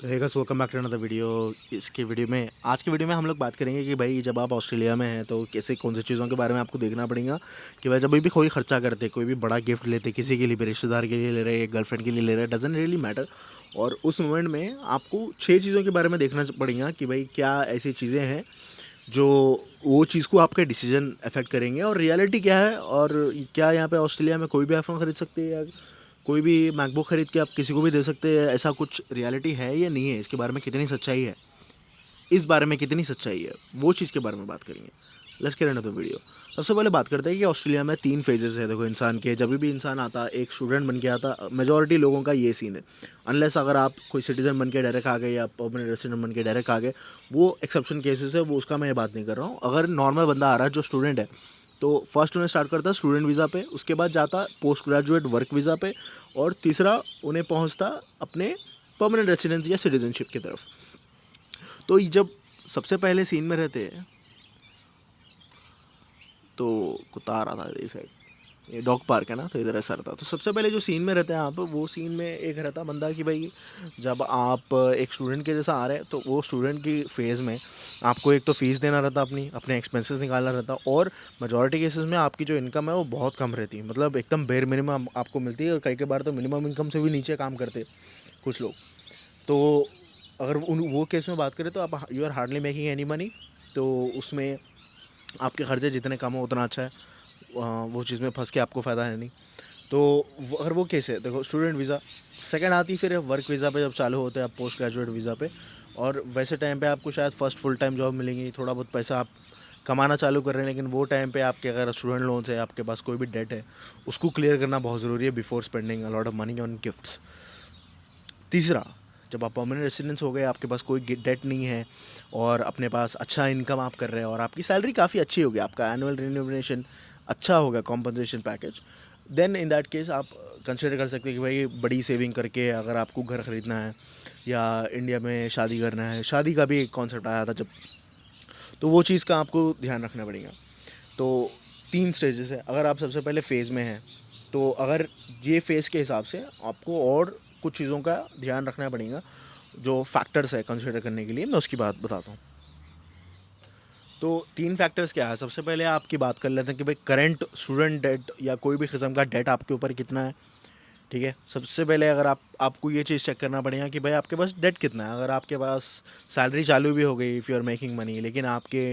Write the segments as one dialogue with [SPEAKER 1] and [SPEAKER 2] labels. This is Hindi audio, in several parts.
[SPEAKER 1] तो hey guys, welcome back to another video. इसके वीडियो में आज के वीडियो में हम लोग बात करेंगे कि भाई जब आप ऑस्ट्रेलिया में हैं तो कैसे कौन सी चीज़ों के बारे में आपको देखना पड़ेगा कि भाई जब भी कोई खर्चा करते, कोई भी बड़ा गिफ्ट लेते, किसी के लिए भी, रिश्तेदार के लिए ले रहे हैं, गर्लफ्रेंड के लिए ले रहे हैं, डजंट रियली मैटर। और उस मोमेंट में आपको 6 चीज़ों के बारे में देखना पड़ेगा कि भाई क्या ऐसी चीज़ें हैं जो वो चीज़ को आपके डिसीजन अफेक्ट करेंगे और रियलिटी क्या है। और क्या यहाँ पे ऑस्ट्रेलिया में कोई भी आईफोन खरीद सकते हैं या कोई भी मैकबुक खरीद के आप किसी को भी दे सकते हैं, ऐसा कुछ रियलिटी है या नहीं है, इसके बारे में कितनी सच्चाई है, इस बारे में कितनी सच्चाई है, वो चीज़ के बारे में बात करेंगे। Let's get into the video. सबसे पहले बात करते हैं कि ऑस्ट्रेलिया में 3 फेजेस है। देखो, इंसान के जब भी इंसान आता, एक स्टूडेंट बन के आता, मेजॉरिटी लोगों का ये सीन है। अनलेस अगर आप कोई सिटीज़न बन के डायरेक्ट आ गए या परमानेंट रेसिडेंट बन के डायरेक्ट आ गए, वो एक्सेप्शन केसेस है, वो उसका मैं बात नहीं कर रहा हूँ। अगर नॉर्मल बंदा आ रहा है जो स्टूडेंट है, तो फर्स्ट उन्हें स्टार्ट करता है स्टूडेंट वीज़ा पे, उसके बाद जाता पोस्ट ग्रेजुएट वर्क वीज़ा पे, और तीसरा उन्हें पहुंचता अपने परमानेंट रेसिडेंस या सिटीजनशिप की तरफ। तो ये जब सबसे पहले सीन में रहते हैं, तो कुत्ता आ रहा था इस साइड, ये डॉग पार्क है ना, तो इधर ऐसा रहता। तो सबसे पहले जो सीन में रहते हैं आप, वो सीन में एक रहता बंदा कि भाई जब आप एक स्टूडेंट के जैसा आ रहे हैं, तो वो स्टूडेंट की फेज़ में आपको एक तो फ़ीस देना रहता, अपने एक्सपेंसेस निकालना रहता, और मेजॉरिटी केसेस में आपकी जो इनकम है वो बहुत कम रहती है, मतलब एकदम बेर मिनिमम आपको मिलती है, और कई बार तो मिनिमम इनकम से भी नीचे काम करते कुछ लोग। तो अगर उन वो केस में बात करें तो आप you are hardly making any money, तो उसमें आपके खर्चे जितने कम हो उतना अच्छा है। वो चीज़ में फंस के आपको फ़ायदा है नहीं। तो अगर वो केस है, देखो स्टूडेंट वीज़ा सेकंड आती, फिर वर्क वीज़ा पे जब चालू होते हैं आप पोस्ट ग्रेजुएट वीज़ा पे, और वैसे टाइम पे आपको शायद फर्स्ट फुल टाइम जॉब मिलेंगी, थोड़ा बहुत पैसा आप कमाना चालू कर रहे हैं, लेकिन वो टाइम पे आपके अगर स्टूडेंट लोन्स है, आपके पास कोई भी डेट है, उसको क्लियर करना बहुत ज़रूरी है before spending a lot of money on gifts. तीसरा, जब आप परमानेंट रेसिडेंस हो गए, आपके पास कोई डेट नहीं है, और अपने पास अच्छा इनकम आप कर रहे हैं, और आपकी सैलरी काफ़ी अच्छी होगी, आपका एनुअल रिन्यूमरेशन अच्छा होगा, compensation package, then in that case आप कंसिडर कर सकते हैं कि भाई बड़ी सेविंग करके अगर आपको घर ख़रीदना है या इंडिया में शादी करना है। शादी का भी एक कॉन्सेप्ट आया था जब, तो वो चीज़ का आपको ध्यान रखना पड़ेगा। तो 3 स्टेजेस है। अगर आप सबसे पहले फ़ेज़ में हैं, तो अगर ये फ़ेज़ के हिसाब से आपको और कुछ चीज़ों का ध्यान रखना पड़ेगा, जो फैक्टर्स है कंसिडर करने के लिए, मैं उसकी बात बताता हूँ। तो 3 फैक्टर्स क्या है, सबसे पहले आपकी बात कर लेते हैं कि भाई करंट स्टूडेंट डेट या कोई भी किस्म का डेट आपके ऊपर कितना है। ठीक है, सबसे पहले अगर आपको ये चीज़ चेक करना पड़ेगा कि भाई आपके पास डेट कितना है। अगर आपके पास सैलरी चालू भी हो गई, if you are making money, लेकिन आपके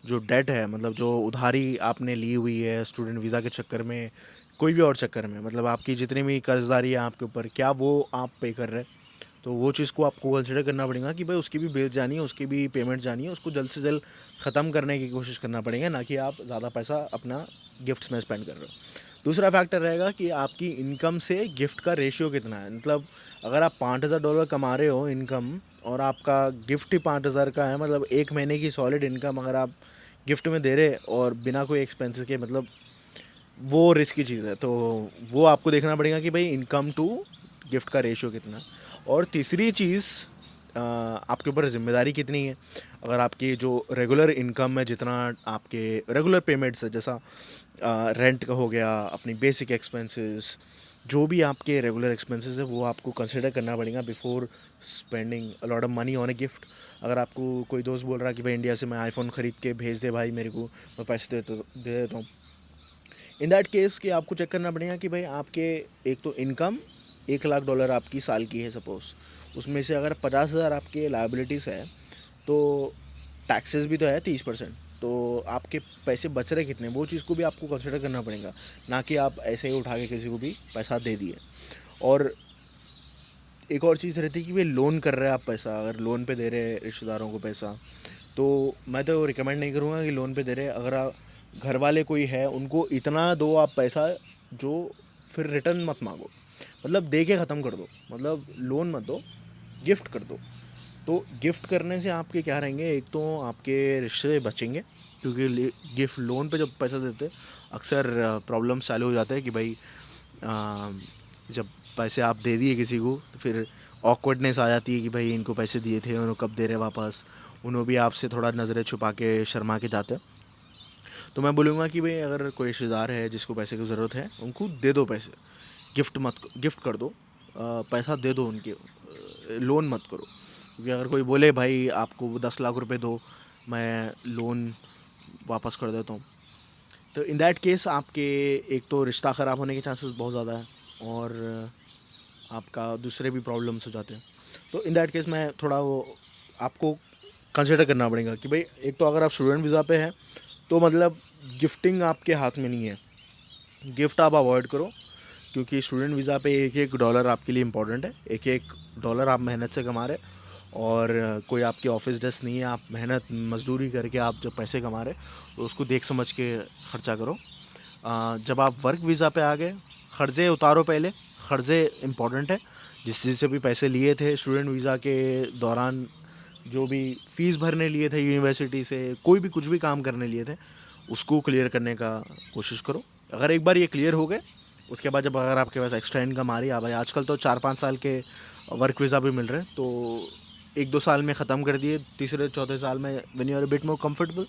[SPEAKER 1] जो डेट है, मतलब जो उधारी आपने ली हुई है स्टूडेंट वीज़ा के चक्कर में, कोई भी और चक्कर में, मतलब आपकी जितनी भी कर्जदारी है आपके ऊपर, क्या वो आप पे कर रहे हैं, तो वो चीज़ को आपको कंसिडर करना पड़ेगा कि भाई उसकी भी बिल जानी है, उसकी भी पेमेंट जानी है, उसको जल्द से जल्द ख़त्म करने की कोशिश करना पड़ेगा, ना कि आप ज़्यादा पैसा अपना गिफ्ट्स में स्पेंड कर रहे हो। दूसरा फैक्टर रहेगा कि आपकी इनकम से गिफ्ट का रेशियो कितना है, मतलब अगर आप $5,000 कमा रहे हो इनकम, और आपका गिफ्ट ही 5,000 का है, मतलब एक महीने की सॉलिड इनकम अगर आप गिफ्ट में दे रहे और बिना कोई एक्सपेंसेस के, मतलब वो रिस्क की चीज़ है। तो वो आपको देखना पड़ेगा कि भाई इनकम टू गिफ्ट का रेशियो कितना है। और तीसरी चीज़, आपके ऊपर ज़िम्मेदारी कितनी है। अगर आपकी जो रेगुलर इनकम है, जितना आपके रेगुलर पेमेंट्स है, जैसा रेंट का हो गया, अपनी बेसिक एक्सपेंसेस, जो भी आपके रेगुलर एक्सपेंसेस है, वो आपको कंसिडर करना पड़ेगा before spending a lot of money on a gift. अगर आपको कोई दोस्त बोल रहा है कि भाई इंडिया से मैं आईफोन ख़रीद के भेज दे भाई मेरे को, मैं पैसे दे देता हूँ, इन दैट केस कि आपको चेक करना पड़ेगा कि भाई आपके एक तो इनकम $1,00,000 आपकी साल की है सपोज़, उसमें से अगर 50,000 आपके लाइबिलिटीज़ है, तो टैक्सेस भी तो है 30%, तो आपके पैसे बच रहे कितने, वो चीज़ को भी आपको कंसिडर करना पड़ेगा, ना कि आप ऐसे ही उठा के किसी को भी पैसा दे दिए। और एक और चीज़ रहती है कि भाई लोन कर रहे हैं आप पैसा, अगर लोन पे दे रहे हैं रिश्तेदारों को पैसा, तो मैं तो रिकमेंड नहीं करूँगा कि लोन पे दे रहे। अगर आप घर वाले कोई है, उनको इतना दो आप पैसा जो फिर रिटर्न मत मांगो, मतलब दे के ख़त्म कर दो, मतलब लोन मत दो, गिफ्ट कर दो। तो गिफ्ट करने से आपके क्या रहेंगे, एक तो आपके रिश्ते बचेंगे, क्योंकि गिफ्ट लोन पे जब पैसा देते अक्सर प्रॉब्लम चालू हो जाता है कि भाई अ, जब पैसे आप दे दिए किसी को, तो फिर ऑकवर्डनेस आ जाती है कि भाई इनको पैसे दिए थे, उन्होंने कब दे रहे वापस, उन्होंने भी आपसे थोड़ा नज़रें छुपा के शर्मा के जाते हैं। तो मैं बोलूँगा कि भाई अगर कोई रिश्तेदार है जिसको पैसे की ज़रूरत है, उनको दे दो पैसे, गिफ्ट कर दो, पैसा दे दो उनके, लोन मत करो। क्योंकि अगर कोई बोले भाई आपको 10 लाख रुपए दो, मैं लोन वापस कर देता हूँ, तो इन दैट केस आपके एक तो रिश्ता ख़राब होने के चांसेस बहुत ज़्यादा है, और आपका दूसरे भी प्रॉब्लम्स हो जाते हैं। तो इन दैट केस मैं थोड़ा वो आपको कंसिडर करना पड़ेगा कि भाई एक तो अगर आप स्टूडेंट वीज़ा पे हैं तो मतलब गिफ्टिंग आपके हाथ में नहीं है, गिफ्ट आप अवॉइड करो, क्योंकि स्टूडेंट वीज़ा पे एक एक डॉलर आपके लिए इम्पोर्टेंट है, एक एक डॉलर आप मेहनत से कमा रहे, और कोई आपकी ऑफिस डेस्क नहीं है, आप मेहनत मजदूरी करके आप जो पैसे कमा रहे तो उसको देख समझ के खर्चा करो। जब आप वर्क वीज़ा पे आ गए, क़र्ज़े उतारो पहले, क़र्ज़े इम्पोर्टेंट है, जिससे भी पैसे लिए थे स्टूडेंट वीज़ा के दौरान, जो भी फ़ीस भरने लिए थे यूनिवर्सिटी से, कोई भी कुछ भी काम करने लिए थे, उसको क्लियर करने का कोशिश करो। अगर एक बार ये क्लियर हो गए, उसके बाद जब अगर आपके पास एक्स्ट्रा इनकम आ रही है, भाई आजकल तो 4-5 साल के वर्क वीज़ा भी मिल रहे हैं, तो 1-2 साल में ख़त्म कर दिए, तीसरे चौथे साल में when you are a bit more comfortable,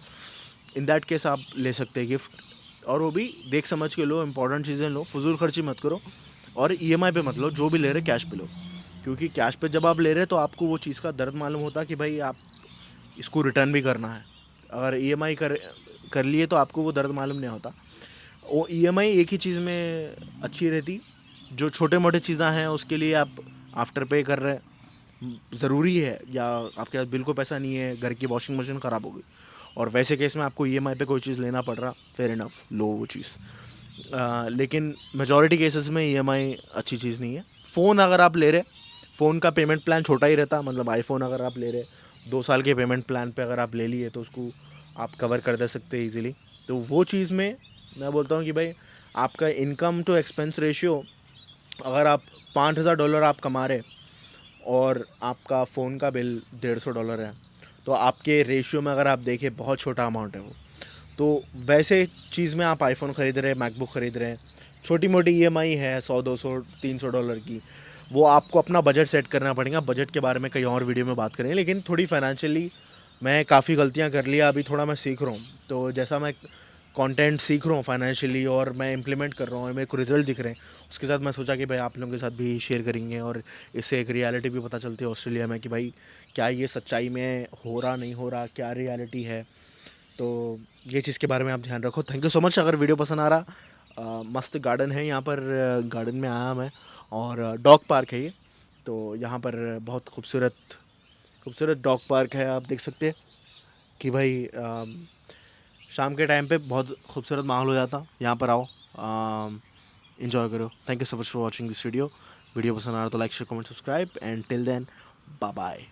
[SPEAKER 1] in that case आप ले सकते हैं गिफ्ट, और वो भी देख समझ के लो, इंपॉर्टेंट चीज़ें लो, फजूल खर्ची मत करो, और ईएमआई पे मत लो, जो भी ले रहे कैश पे लो, क्योंकि कैश पे जब आप ले रहे हैं तो आपको वो चीज़ का दर्द मालूम होता है कि भाई आप इसको रिटर्न भी करना है। अगर ईएमआई कर लिए तो आपको वो दर्द मालूम नहीं होता। वो ईएमआई एक ही चीज़ में अच्छी रहती, जो छोटे मोटे चीज़ें हैं उसके लिए आप आफ्टर पे कर रहे हैं, ज़रूरी है, या आपके पास बिल्कुल पैसा नहीं है, घर की वॉशिंग मशीन ख़राब हो गई, और वैसे केस में आपको ईएमआई पे कोई चीज़ लेना पड़ रहा, फेयर इनफ, लो वो चीज़। लेकिन मेजॉरिटी केसेस में ईएमआई अच्छी चीज़ नहीं है। फ़ोन अगर आप ले रहे, फ़ोन का पेमेंट प्लान छोटा ही रहता, मतलब आईफोन अगर आप ले रहे 2 साल के पेमेंट प्लान पे अगर आप ले लिए तो उसको आप कवर कर दे सकते हैं ईजिली। तो वो चीज़ में मैं बोलता हूँ कि भाई आपका इनकम टू एक्सपेंस रेशियो, अगर आप $5,000 आप कमा रहे और आपका फ़ोन का बिल $150 है, तो आपके रेशियो में अगर आप देखें बहुत छोटा अमाउंट है वो। तो वैसे चीज़ में आप आईफोन ख़रीद रहे हैं, मैकबुक ख़रीद रहे हैं, छोटी मोटी ईएमआई है 100, 200, $300 की, वो आपको अपना बजट सेट करना पड़ेगा। बजट के बारे में कहीं और वीडियो में बात करेंगे, लेकिन थोड़ी फाइनेंशियली मैं काफ़ी गलतियां कर लिया, अभी थोड़ा मैं सीख रहा हूँ, तो जैसा मैं कंटेंट सीख रहा हूँ फाइनेंशियली और मैं इंप्लीमेंट कर रहा हूँ और मेरे को रिजल्ट दिख रहे हैं, उसके साथ मैं सोचा कि भाई आप लोगों के साथ भी शेयर करेंगे, और इससे एक रियलिटी भी पता चलती है ऑस्ट्रेलिया में कि भाई क्या ये सच्चाई में हो रहा नहीं हो रहा, क्या रियलिटी है। तो ये चीज़ के बारे में आप ध्यान रखो। Thank you so much. अगर वीडियो पसंद आ रहा, मस्त गार्डन है यहाँ पर, गार्डन में आया मैं, और डॉग पार्क है ये, तो यहाँ पर बहुत खूबसूरत खूबसूरत डॉग पार्क है। आप देख सकते हैं कि भाई शाम के टाइम पे बहुत खूबसूरत माहौल हो जाता, यहाँ पर आओ, इन्जॉय करो। Thank you so much for watching this video. Video पसंद आ रहा तो like share comment subscribe, and till then bye bye.